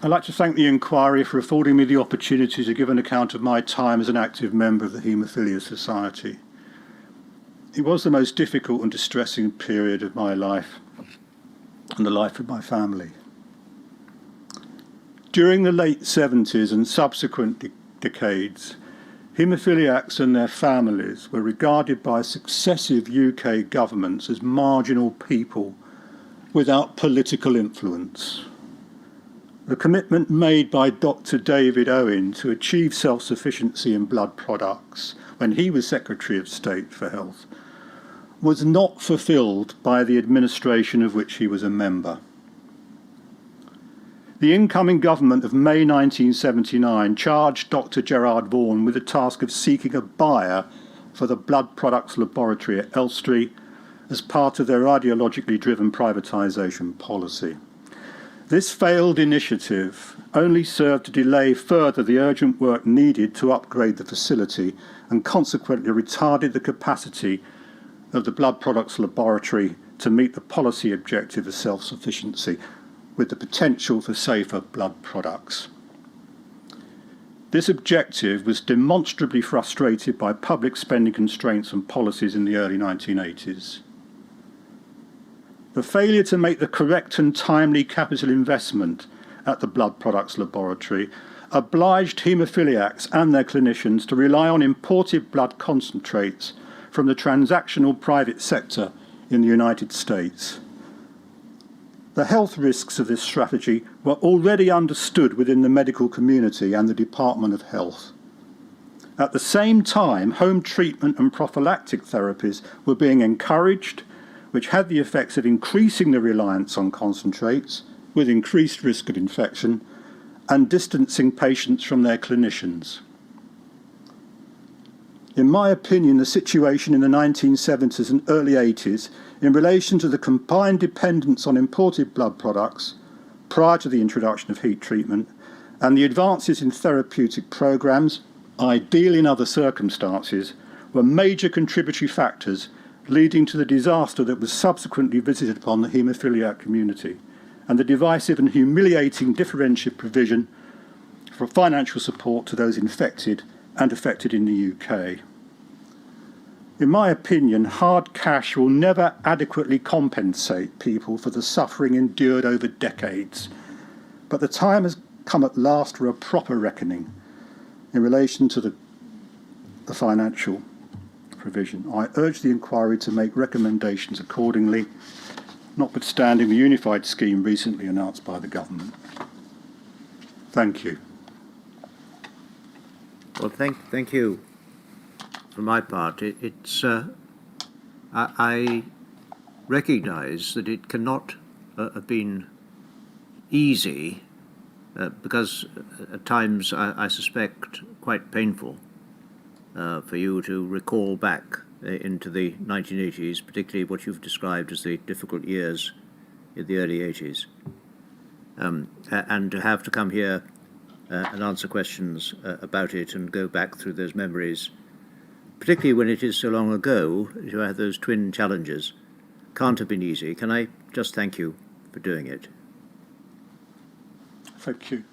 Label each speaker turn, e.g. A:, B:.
A: I'd like to thank the inquiry for affording me the opportunity to give an account of my time as an active member of the Haemophilia Society. It was the most difficult and distressing period of my life and the life of my family. During the late 70s and subsequent decades, haemophiliacs and their families were regarded by successive UK governments as marginal people without political influence. The commitment made by Dr. David Owen to achieve self-sufficiency in blood products when he was Secretary of State for Health was not fulfilled by the administration of which he was a member. The incoming government of May 1979 charged Dr. Gerard Vaughan with the task of seeking a buyer for the blood products laboratory at Elstree as part of their ideologically driven privatisation policy. This failed initiative only served to delay further the urgent work needed to upgrade the facility and consequently retarded the capacity of the blood products laboratory to meet the policy objective of self-sufficiency with the potential for safer blood products. This objective was demonstrably frustrated by public spending constraints and policies in the early 1980s. The failure to make the correct and timely capital investment at the blood products laboratory obliged haemophiliacs and their clinicians to rely on imported blood concentrates from the transactional private sector in the United States. The health risks of this strategy were already understood within the medical community and the Department of Health. At the same time, home treatment and prophylactic therapies were being encouraged, which had the effects of increasing the reliance on concentrates with increased risk of infection and distancing patients from their clinicians. In my opinion, the situation in the 1970s and early 80s in relation to the combined dependence on imported blood products prior to the introduction of heat treatment and the advances in therapeutic programs, ideal in other circumstances, were major contributory factors leading to the disaster that was subsequently visited upon the haemophiliac community and the divisive and humiliating differentiated provision for financial support to those infected and affected in the UK. In my opinion, hard cash will never adequately compensate people for the suffering endured over decades, but the time has come at last for a proper reckoning in relation to the financial provision. I urge the inquiry to make recommendations accordingly, notwithstanding the unified scheme recently announced by the government. Thank you.
B: Well, thank you. For my part, I recognise that it cannot have been easy, because at times I suspect quite painful for you to recall back into the 1980s, particularly what you've described as the difficult years in the early 80s, and to have to come here and answer questions about it and go back through those memories, particularly when it is so long ago, to have those twin challenges, can't have been easy. Can I just thank you for doing it?
A: Thank you.